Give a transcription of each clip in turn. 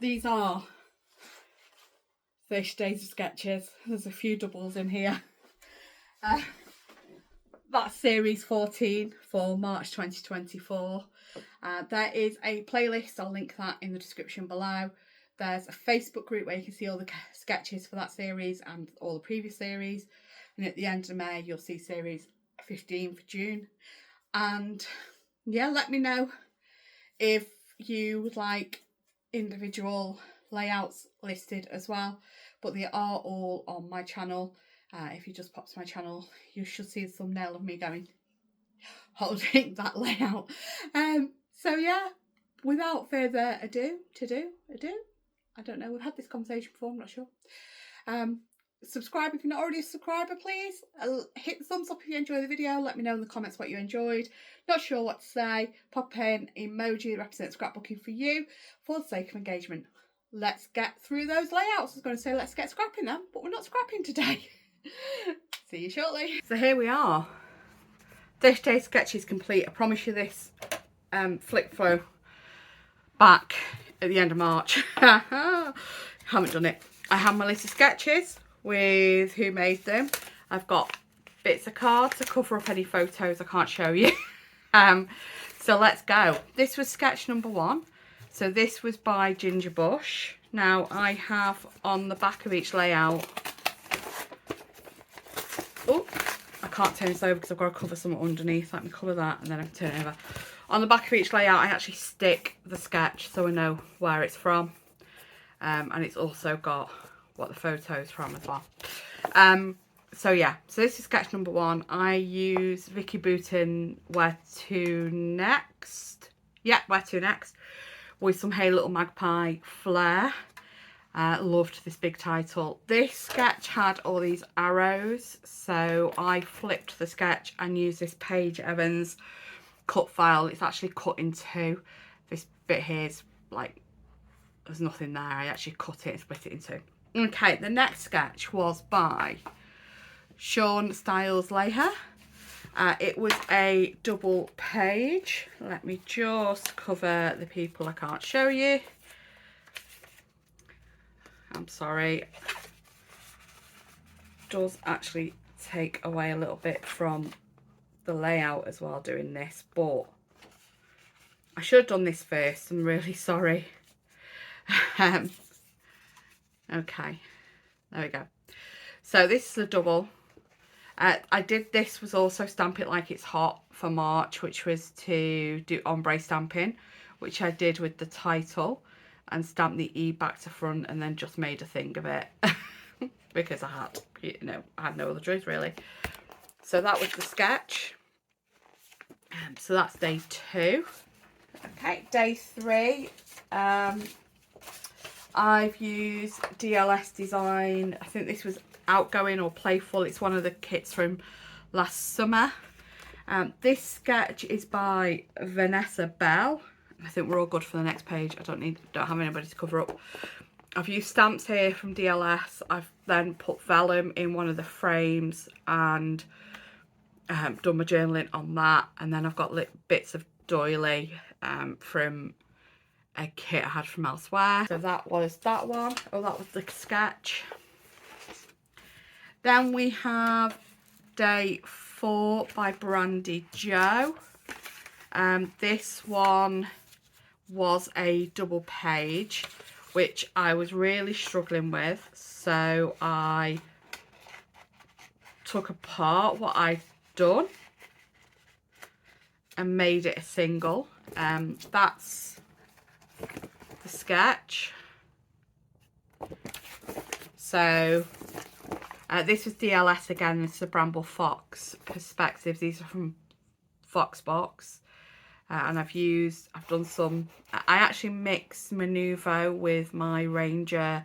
these are 30 days of sketches. There's a few doubles in here. That's series 14 for March 2024. There is a playlist, I'll link that in the description below. There's a Facebook group where you can see all the sketches for that series and all the previous series. And at the end of May, you'll see series 15 for June. And yeah, let me know if you would like individual layouts listed as well. But they are all on my channel. If you just pop to my channel, you should see the thumbnail of me holding that layout. So yeah, without further ado, I don't know, we've had this conversation before, I'm not sure. Subscribe if you're not already a subscriber, please. Hit the thumbs up if you enjoy the video. Let me know in the comments what you enjoyed. Not sure what to say, pop in emoji that represents scrapbooking for you for the sake of engagement. Let's get through those layouts. I was going to say let's get scrapping them, but we're not scrapping today. See you shortly. So here we are. 30 day sketch is complete. I promise you this flick through back at the end of March. Haven't done it. I have my list of sketches with who made them. I've got bits of cards to cover up any photos I can't show you. So let's go. This was sketch number 1. So this was by Ginger Bush. Now I have on the back of each layout, oh, I can't turn this over because I've got to cover something underneath. Let me cover that and then I can turn it over. On the back of each layout, I actually stick the sketch so I know where it's from. And it's also got what the photo's from as well. So yeah, so this is sketch number 1. I use Vicky Boutin Where to Next. Yeah, Where to Next. With some Hal Little Magpie flair. Loved this big title. This sketch had all these arrows, so I flipped the sketch and used this Paige Evans cut file. It's actually cut in 2. This bit here is like, there's nothing there. I actually cut it and split it in 2. Okay, the next sketch was by Sean Styles Leher. It was a double page. Let me just cover the people I can't show you. I'm sorry. Does actually take away a little bit from the layout as well doing this, but I should have done this first. I'm really sorry. Okay, there we go. So this is a double. I did this was also Stamp It Like It's Hot for March, which was to do ombre stamping, which I did with the title and stamped the E back to front and then just made a thing of it because I had, you know, I had no other choice really. So that was the sketch. So that's day 2. Okay, day 3. I've used DLS Design. I think this was Outgoing or Playful. It's one of the kits from last summer. This sketch is by Vanessa Bell. I think we're all good for the next page. I don't have anybody to cover up. I've used stamps here from DLS. I've then put vellum in one of the frames and done my journaling on that. And then I've got bits of doily from a kit I had from elsewhere. So that was that one. Oh, that was the sketch. Then we have day 4 by Brandy Joe. This one was a double page, which I was really struggling with. So I took apart what I'd done and made it a single. That's the sketch. So this was DLS again. This is a Bramble Fox perspective. These are from Foxbox. And I've done some, I actually mixed Manuvo with my Ranger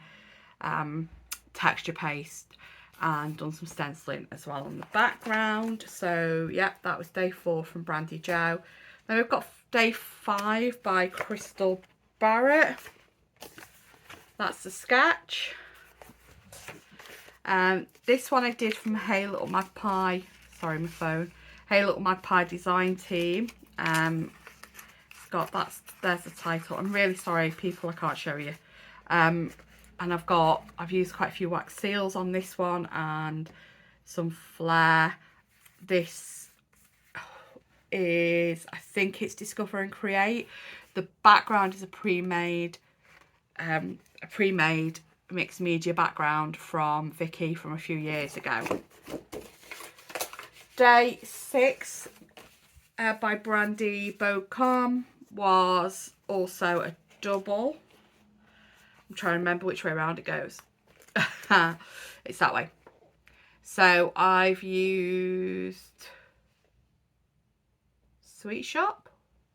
texture paste and done some stenciling as well on the background. So yeah, that was day 4 from Brandy Joe. Then we've got day 5 by Crystal Barrett. That's the sketch. This one I did from Hal Little Magpie, sorry my phone, Hal Little Magpie design team. It's got, there's the title. I'm really sorry people, I can't show you. And I've used quite a few wax seals on this one and some flair. This is, I think it's Discover and Create. The background is a pre-made mixed media background from Vicky from a few years ago. Day 6 by Brandy Beaucombe was also a double. I'm trying to remember which way around it goes. It's that way. So I've used Sweet Shop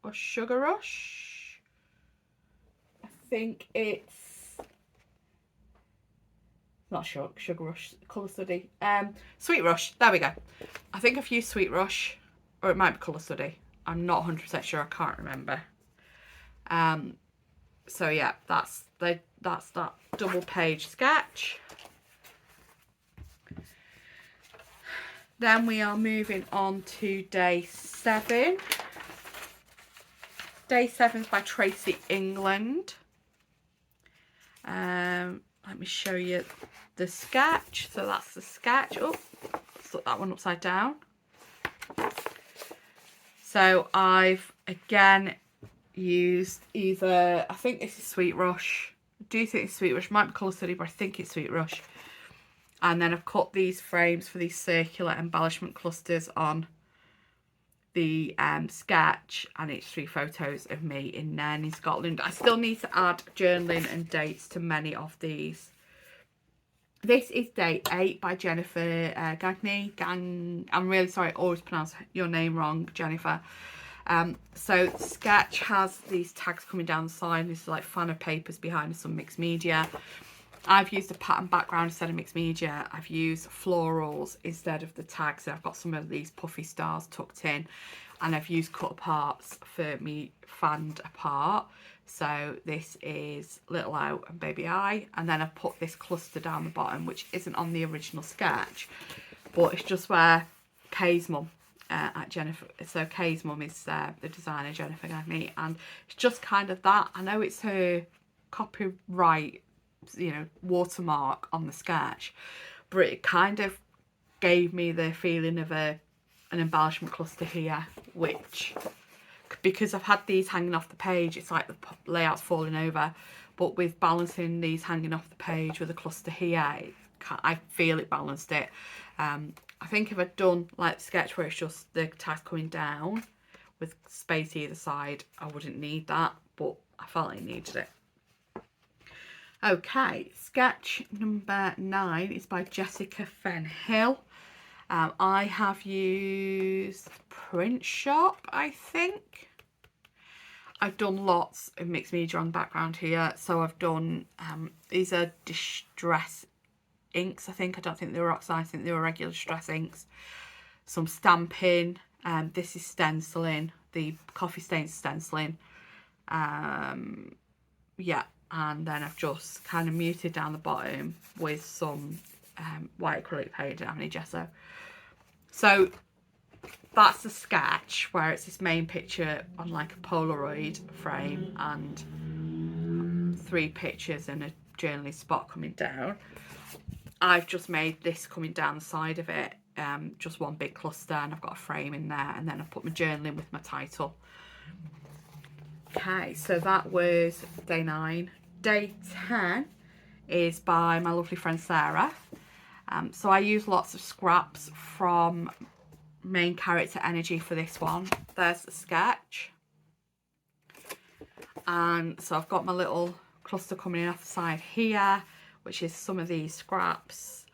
or Sugar Rush. I think it's not Sugar Rush, Colour Study. Sweet Rush, there we go. I think I've used Sweet Rush, or it might be Colour Study. I'm not 100% sure, I can't remember. So yeah, that's that double page sketch. Then we are moving on to day 7. Day 7 is by Tracy England. Let me show you the sketch. So that's the sketch. Oh, let's look that one upside down. So I've again used either, I think this is Sweet Rush. I do think it's Sweet Rush. Might be Colour Study, but I think it's Sweet Rush. And then I've cut these frames for these circular embellishment clusters on the sketch, and it's 3 photos of me in Nairn in Scotland. I still need to add journaling and dates to many of these. This is day 8 by Jennifer Gagné. I'm really sorry, I always pronounce your name wrong, Jennifer. So the sketch has these tags coming down the side. This is like fan of papers behind some mixed media. I've used a pattern background instead of mixed media. I've used florals instead of the tags. So I've got some of these puffy stars tucked in, and I've used cut aparts for me fanned apart. So this is Little O and Baby I, and then I've put this cluster down the bottom, which isn't on the original sketch, but it's just where Kay's mum at Jennifer. So Kay's mum is the designer, Jennifer Gagné, and it's just kind of that. I know it's her copyright, you know, watermark on the sketch, but it kind of gave me the feeling of an embellishment cluster here, which, because I've had these hanging off the page, it's like the layout's falling over, but with balancing these hanging off the page with a cluster here, I feel it balanced it. I think if I'd done like the sketch where it's just the tags coming down with space either side, I wouldn't need that, but I felt I needed it. Okay, sketch number 9 is by Jessica Fenhill. I have used Print Shop, I think. I've done lots of mixed media on the background here. So I've done, these are distress inks, I think. I don't think they were oxide, I think they were regular distress inks. Some stamping, this is stenciling, the coffee stains stenciling. Yeah. And then I've just kind of muted down the bottom with some white acrylic paint. I don't have any gesso. So that's the sketch where it's this main picture on like a Polaroid frame and 3 pictures and a journaling spot coming down. I've just made this coming down the side of it, just one big cluster, and I've got a frame in there, and then I've put my journaling with my title. Okay, so that was day 9. Day 10 is by my lovely friend Sarah. So I use lots of scraps from main character energy for this one. There's the sketch. And so I've got my little cluster coming in off the side here, which is some of these scraps.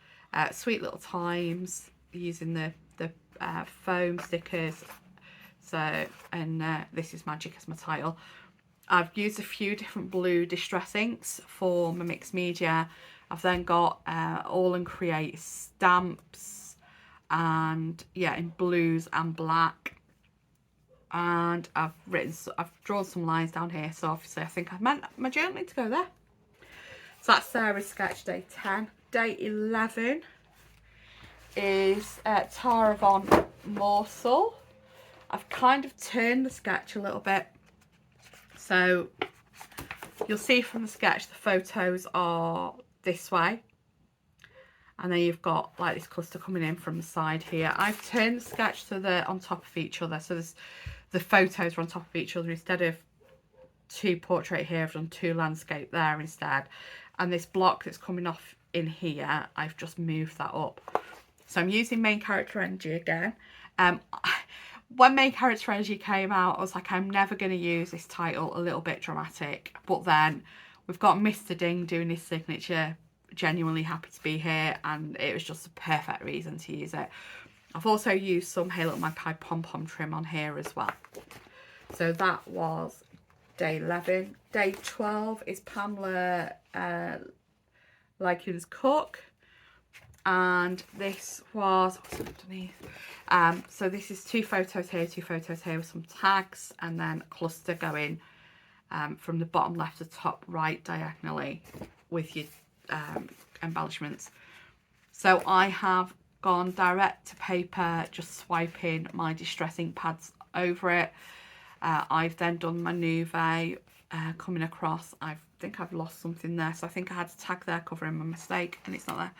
Sweet Little Times, using the foam stickers. So, and This is Magic as my title. I've used a few different blue distress inks for my mixed media. I've then got All and Create stamps, and yeah, in blues and black. And I've drawn some lines down here, so obviously I think I meant my journaling to go there. So that's Sarah's sketch, day 10. Day 11 is Tara Von Morsel. I've kind of turned the sketch a little bit. So you'll see from the sketch the photos are this way, and then you've got like this cluster coming in from the side here. I've turned the sketch so they're on top of each other, so there's the photos are on top of each other. Instead of 2 portrait here, I've done 2 landscape there instead, and this block that's coming off in here, I've just moved that up. So I'm using main character energy again. When main character energy came out, I was like, I'm never going to use this title, a little bit dramatic. But then we've got Mr. Ding doing his signature, genuinely happy to be here, and it was just a perfect reason to use it. I've also used some Hal Little Magpie pom-pom trim on here as well. So that was day 11. Day 12 is Pamela Lycune's Cook. And this was, what's underneath? So this is 2 photos here, 2 photos here with some tags, and then a cluster going from the bottom left to top right diagonally with your embellishments. So I have gone direct to paper, just swiping my Distress ink pads over it. I've then done my Nuve coming across. I think I've lost something there, so I think I had a tag there covering my mistake, and it's not there.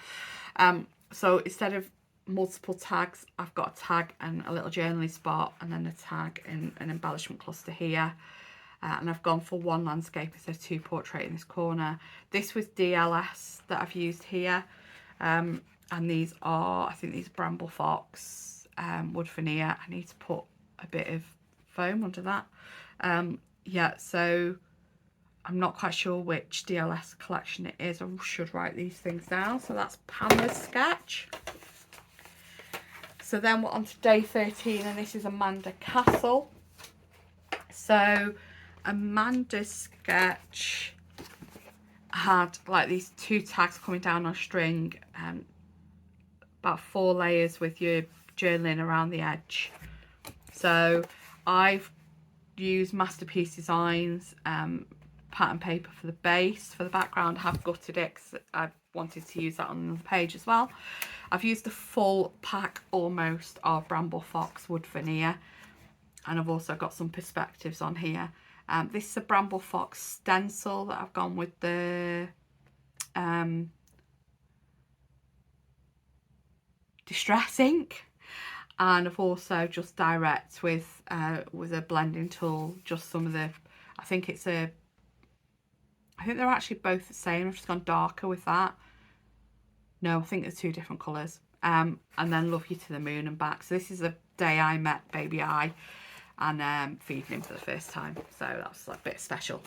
So instead of multiple tags, I've got a tag and a little journaling spot, and then a tag and an embellishment cluster here. And I've gone for 1 landscape instead of 2 portrait in this corner. This was DLS that I've used here. And these are, I think these are Bramble Fox wood veneer. I need to put a bit of foam under that. Yeah, so I'm not quite sure which DLS collection it is. I should write these things down. So that's Pamela's sketch. So then we're on to day 13, and this is Amanda Castle. So Amanda's sketch had like these 2 tags coming down on a string, about 4 layers with your journaling around the edge. So I've used Masterpiece Designs pattern paper for the base. For the background, I have gutted it because I wanted to use that on another page as well. I've used the full pack almost of Bramble Fox wood veneer, and I've also got some perspectives on here. This is a Bramble Fox stencil that I've gone with the Distress ink, and I've also just direct with a blending tool, just some of the, I think they're actually both the same. I've just gone darker with that. No, I think they're 2 different colours. And then Love You to the Moon and Back. So this is the day I met Baby I, and feeding him for the first time. So that's like a bit special.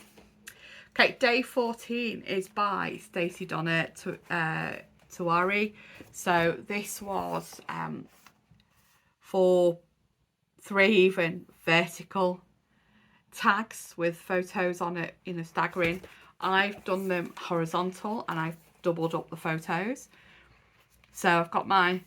Okay, day 14 is by Stacy Donna Tuari. So this was for 3 even vertical tags with photos on it in a staggering. I've done them horizontal, and I've doubled up the photos. So I've got my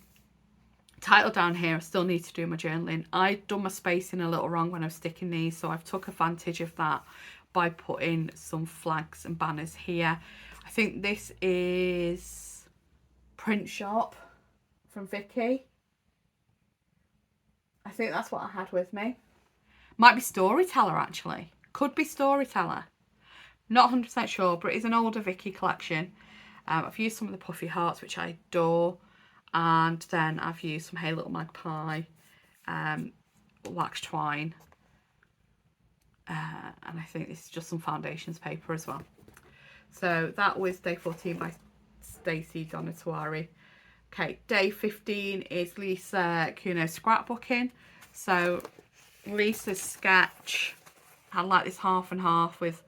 title down here. I still need to do my journaling. I'd done my spacing a little wrong when I was sticking these, so I've took advantage of that by putting some flags and banners here. I think this is Print Shop from Vicky. I think that's what I had with me. Might be Storyteller, actually. Could be Storyteller. Not 100% sure, but it is an older Vicky collection. I've used some of the puffy hearts, which I adore, and then I've used some Hal Little Magpie wax twine, and I think this is just some foundations paper as well. So that was day 14 by Stacy Donna Tuari. Okay, day 15 is Lisa Kuno scrapbooking. So Lisa's sketch had like this half and half with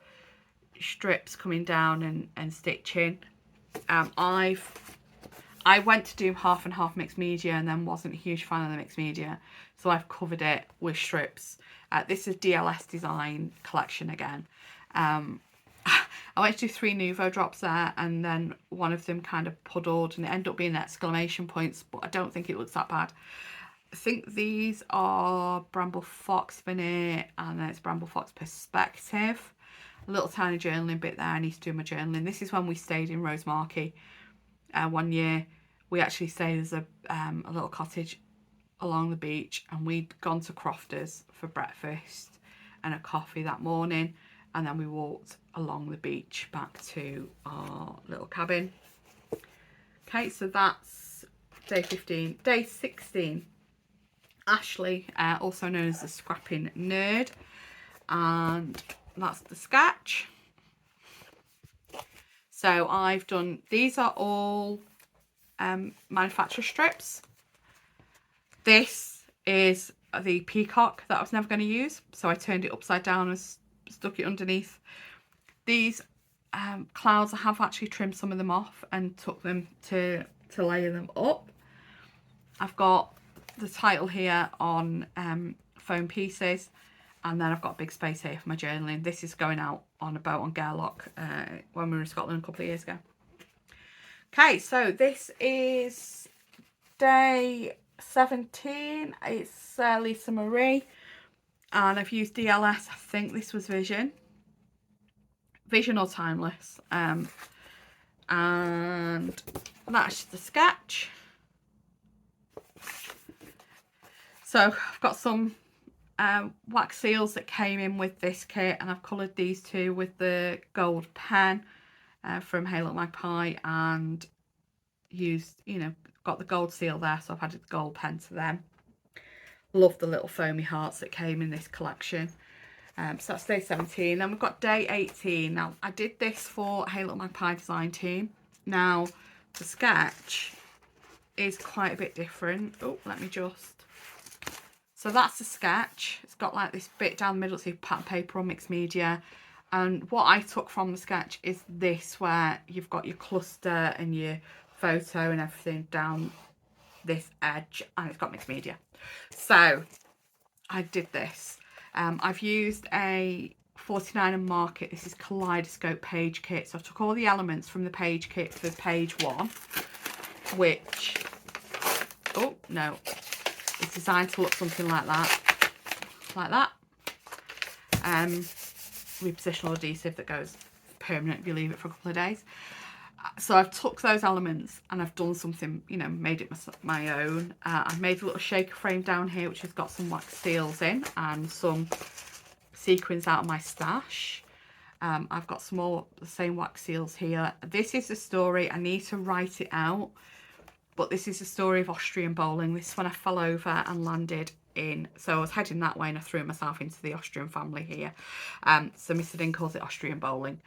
strips coming down and stitching. I went to do half and half mixed media and then wasn't a huge fan of the mixed media, so I've covered it with strips. This is DLS design collection again. I went to do 3 Nuvo drops there, and then one of them kind of puddled and it ended up being exclamation points, but I don't think it looks that bad. I think these are Bramble Fox veneer, and then it's Bramble Fox perspective. A little tiny journaling bit there. I need to do my journaling. This is when we stayed in Rosemarkie one year. We actually stayed as a little cottage along the beach, and we'd gone to Crofters for breakfast and a coffee that morning. and then we walked along the beach back to our little cabin. Okay, so that's day 15. Day 16, Ashley, also known as the Scrapping Nerd, and that's the sketch. So I've done, these are all manufacturer strips. This is the peacock that I was never going to use, so I turned it upside down and stuck it underneath. These clouds, I have actually trimmed some of them off and took them to layer them up. I've got the title here on foam pieces, and then I've got a big space here for my journaling. This is going out on a boat on Gairloch when we were in Scotland a couple of years ago. Okay, so this is day 17. It's Lisa Marie, and I've used DLS. I think this was Vision or Timeless, and that's the sketch. So I've got some wax seals that came in with this kit, and I've coloured these two with the gold pen from Hal Little Magpie, and used, you know, got the gold seal there, so I've added the gold pen to them. Love the little foamy hearts that came in this collection. So that's day 17. Then we've got day 18. Now, I did this for Hal Little Magpie design team. Now, the sketch is quite a bit different. Oh, let me just... So that's the sketch. It's got like this bit down the middle, so pattern paper or mixed media. And what I took from the sketch is this, where you've got your cluster and your photo and everything down this edge, and it's got mixed media. So I did this. I've used a 49 and Market. This is Kaleidoscope page kit. So I took all the elements from the page kit for page 1, which, oh no, it's designed to look something like that. With positional adhesive that goes permanent if you leave it for a couple of days. So I've took those elements and I've done something, you know, made it my own. I've made a little shaker frame down here, which has got some wax seals in and some sequins out of my stash. I've got some more the same wax seals here. This is the story. I need to write it out, but this is the story of Austrian bowling. This is when I fell over and landed in, so I was heading that way and I threw myself into the Austrian family here. So Mr. Dean calls it Austrian bowling.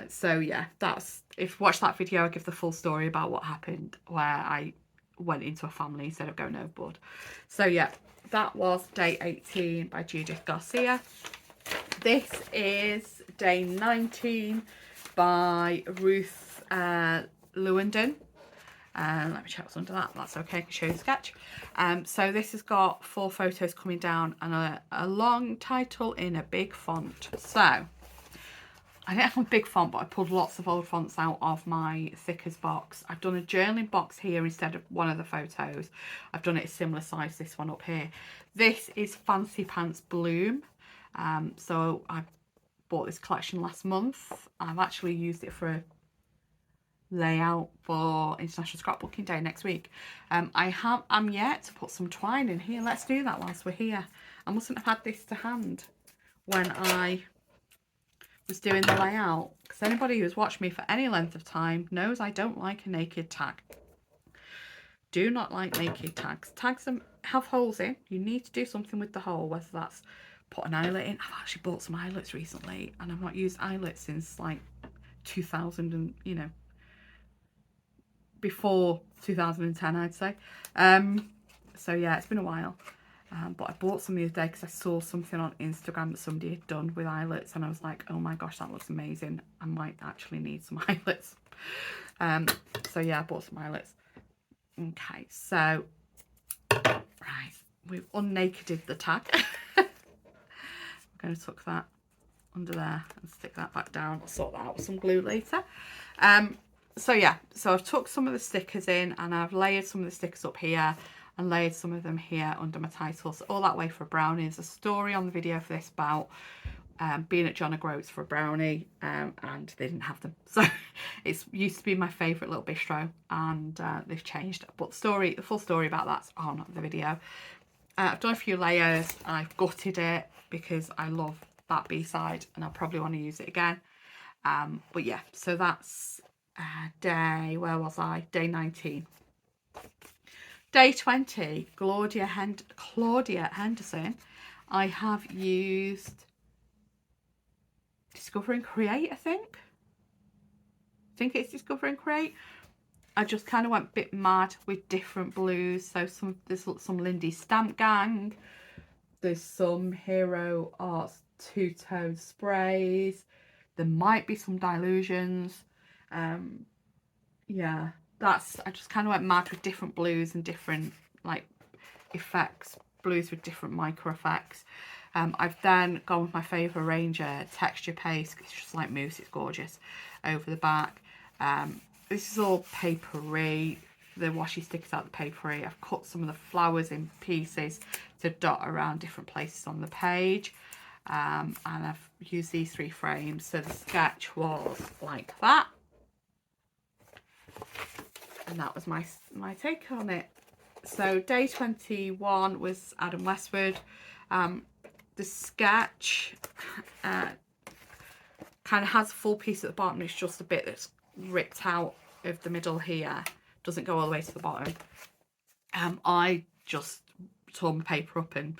So yeah, that's, if you watch that video, I give the full story about what happened, where I went into a family instead of going overboard. So yeah, that was day 18 by Judith Garcia. This is day 19 by Ruth Lewandon. Let me check what's under that. That's okay, I can show you the sketch. So this has got 4 photos coming down and a long title in a big font. So I didn't have a big font, but I pulled lots of old fonts out of my thickers box. I've done a journaling box here instead of one of the photos. I've done it a similar size, this one up here. This is Fancy Pants Bloom. So I bought this collection last month. I've actually used it for a layout for International Scrapbooking Day next week. I'm yet to put some twine in here. Let's do that whilst we're here. I mustn't have had this to hand when I was doing the layout, because anybody who's watched me for any length of time knows I don't like a naked tag. Do not like naked tags. Tags have holes in. You need to do something with the hole, whether that's put an eyelet in. I've actually bought some eyelets recently, and I've not used eyelets since like 2000 and, you know, before 2010, I'd say. So yeah, it's been a while. But I bought some the other day because I saw something on Instagram that somebody had done with eyelets, and I was like, oh my gosh, that looks amazing. I might actually need some eyelets. So yeah, I bought some eyelets. Okay, so right, we've unnakeded the tag. I'm going to tuck that under there and stick that back down. I'll sort that out with some glue later. So yeah, so I've tucked some of the stickers in, and I've layered some of the stickers up here and layered some of them here under my titles. All That Way for a Brownie. There's a story on the video for this about being at John O'Groats for a brownie, and they didn't have them. So it used to be my favourite little bistro, and they've changed. But the full story about that's on the video. I've done a few layers. I've gutted it because I love that B-side, and I'll probably want to use it again. But yeah, so that's day, where was I? Day 19. Day 20, Claudia Henderson. I have used Discover and Create, I think it's Discover and Create. I just kind of went a bit mad with different blues. So there's some Lindy Stamp Gang, there's some Hero Arts two-tone sprays, there might be some Dilutions. Yeah, I just kind of went mad with different blues and different like effects, blues with different micro effects. I've then gone with my favourite Ranger texture paste. It's just like mousse, it's gorgeous over the back. This is all papery, the washi stickers out the papery. I've cut some of the flowers in pieces to dot around different places on the page, and I've used these 3 frames. So the sketch was like that, and that was my take on it. So day 21 was Adam Westwood. The sketch kind of has a full piece at the bottom. It's just a bit that's ripped out of the middle here, doesn't go all the way to the bottom. I just tore my paper up and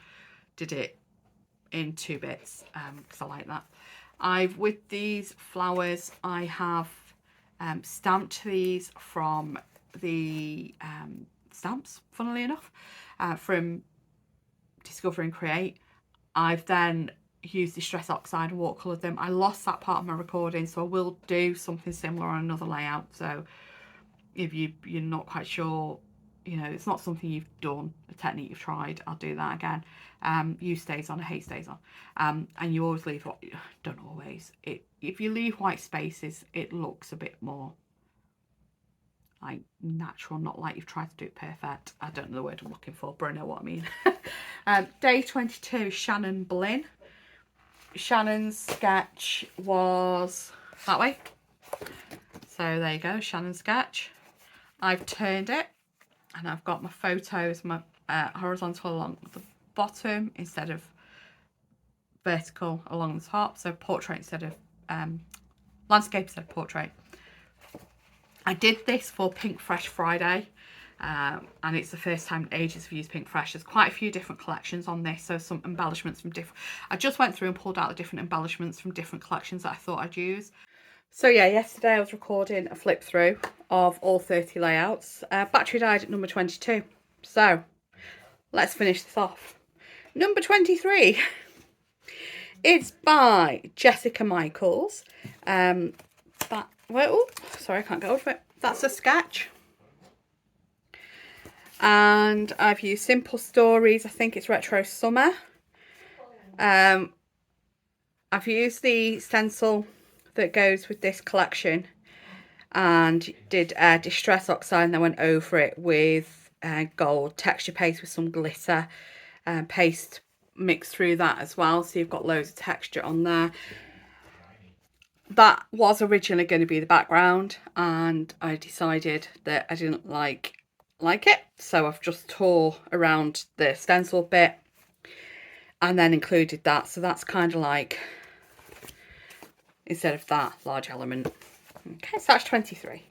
did it in 2 bits because I like that. With these flowers, I have stamped these from the stamps, funnily enough, from Discover and Create. I've then used Distress Oxide and watercoloured them. I lost that part of my recording, so I will do something similar on another layout. So if you're not quite sure, you know, it's not something you've done, a technique you've tried, I'll do that again. Use stays on, I hate stays on. And you always leave, don't always, if you leave white spaces, it looks a bit more like natural, not like you've tried to do it perfect. I don't know the word I'm looking for, but I know what I mean. Day 22, Shannon Blinn. Shannon's sketch was that way. So there you go, Shannon's sketch. I've turned it and I've got my photos, my horizontal along the bottom instead of vertical along the top. So portrait instead of landscape instead of portrait. I did this for Pink Fresh Friday, and it's the first time in ages I've used Pink Fresh. There's quite a few different collections on this, so some embellishments from different... I just went through and pulled out the different embellishments from different collections that I thought I'd use. So yeah, yesterday I was recording a flip through of all 30 layouts. Battery died at number 22, so let's finish this off. Number 23. It's by Jessica Michaels. Well, sorry, I can't get over it. That's a sketch. And I've used Simple Stories. I think it's Retro Summer. I've used the stencil that goes with this collection and did Distress Oxide, and then went over it with gold texture paste with some glitter paste mixed through that as well. So you've got loads of texture on there. That was originally going to be the background, and I decided that I didn't like it, so I've just tore around the stencil bit and then included that. So that's kind of like, instead of that large element. Okay, so that's 23.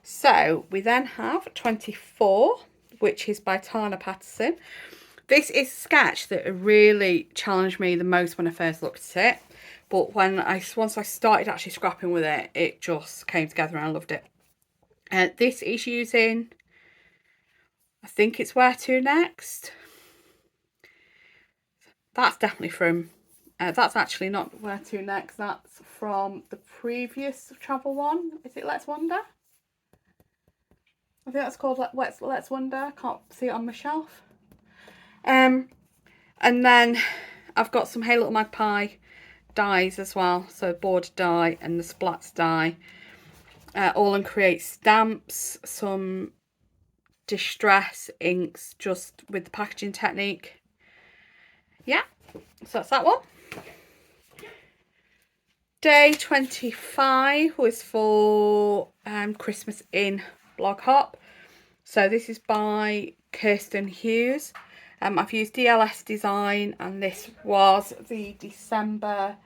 So we then have 24, which is by Tana Patterson. This is a sketch that really challenged me the most when I first looked at it. But once I started actually scrapping with it, it just came together and I loved it. This is using, I think it's Where To Next. That's definitely from, that's actually not Where To Next. That's from the previous travel one. Is it Let's Wonder? I think that's called Let's Wonder. I can't see it on my shelf. And then I've got some Hal Little Magpie dies as well, so border die and the splats die, all in Create stamps, some Distress inks just with the packaging technique. Yeah, so that's that one. Day 25 was for Christmas in Blog Hop. So this is by Kirsten Hughes. I've used DLS Design, and this was the December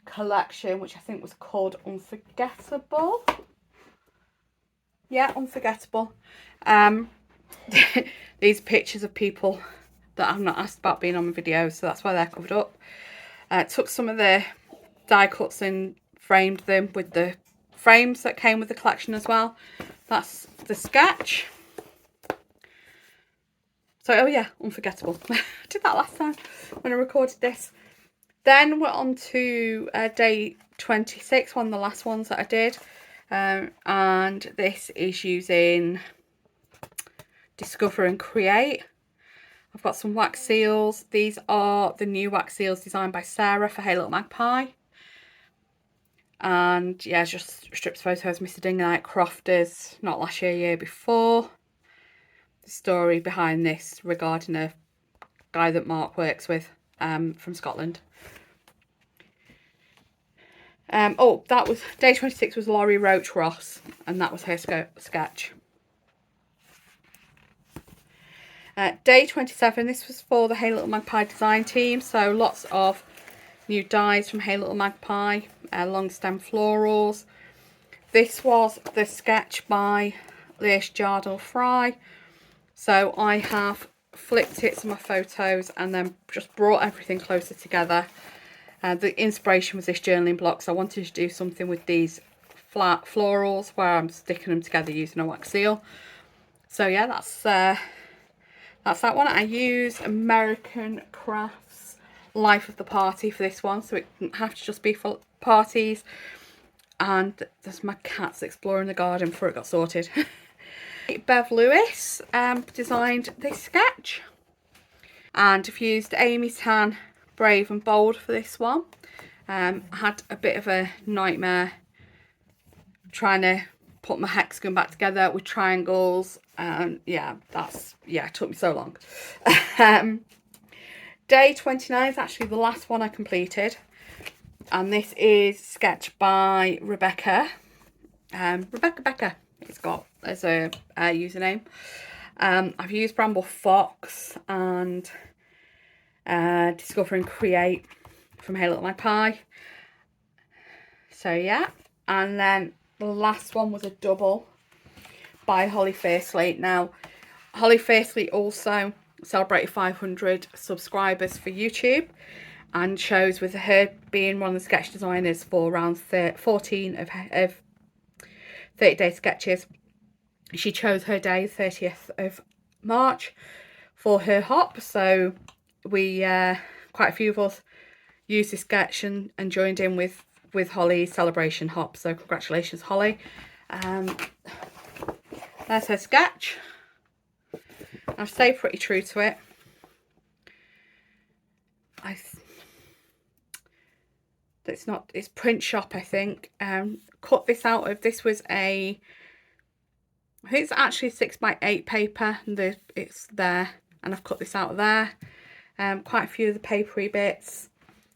collection, which I think was called Unforgettable. Yeah, Unforgettable. These pictures of people that I've not asked about being on my video, so that's why they're covered up. Took some of the die cuts and framed them with the frames that came with the collection as well. That's the sketch. So, oh yeah, Unforgettable. I did that last time when I recorded this. Then we're on to day 26, one of the last ones that I did. And this is using Discover and Create. I've got some wax seals. These are the new wax seals designed by Sarah for Hal Little Magpie. And yeah, just strips photos, Mr. Dinglite Crofters, not last year, year before. The story behind this regarding a guy that Mark works with from Scotland. Oh, that was day 26 was Laurie Roach Ross, and that was her sketch. Day 27, this was for the Hal Little Magpie design team, so lots of new dies from Hal Little Magpie, long stem florals. This was the sketch by Leish Jardel Fry. So I have flipped it to my photos and then just brought everything closer together. The inspiration was this journaling block, so I wanted to do something with these flat florals where I'm sticking them together using a wax seal. So yeah, that's that one. I used American Crafts Life of the Party for this one, so it didn't have to just be for parties. And there's my cats exploring the garden before it got sorted. Bev Lewis designed this sketch, and I've used Amy Tan Brave and Bold for this one. I had a bit of a nightmare trying to put my hexagon back together with triangles, and yeah, it took me so long. Day 29 is actually the last one I completed, and this is sketch by Rebecca Becker. It's got as a username. I've used Bramble Fox and Discover and Create from Hal Little Magpie. So yeah, and then the last one was a double by Holly Fairsley. Now, Holly Fairsley also celebrated 500 subscribers for YouTube, and chose with her being one of the sketch designers for around 14 of 30-day sketches. She chose her day, 30th of March, for her hop. So we, quite a few of us, used this sketch and joined in with Holly's celebration hop. So congratulations, Holly. There's her sketch. I've stayed pretty true to it. It's print shop, I think. Cut this out of, this was I think it's actually 6x8 paper, and it's there, and I've cut this out of there. Quite a few of the papery bits,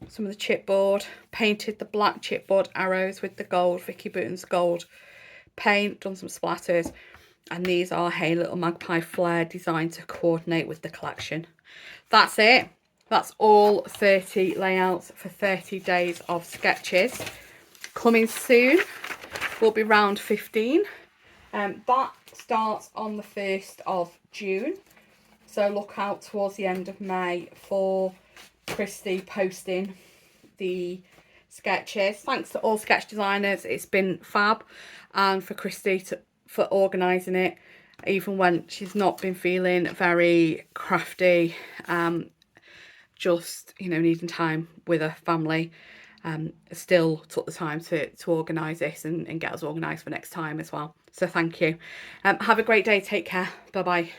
some of the chipboard, painted the black chipboard arrows with the gold, Vicky Booton's gold paint, done some splatters, and these are Hal Little Magpie Flair designed to coordinate with the collection. That's it. That's all 30 layouts for 30 days of sketches. Coming soon will be round 15. That starts on the 1st of June. So look out towards the end of May for Christy posting the sketches. Thanks to all sketch designers. It's been fab. And for Christy for organising it, even when she's not been feeling very crafty. Just, you know, needing time with her family, still took the time to organise this and get us organised for next time as well. So thank you. Have a great day. Take care. Bye bye.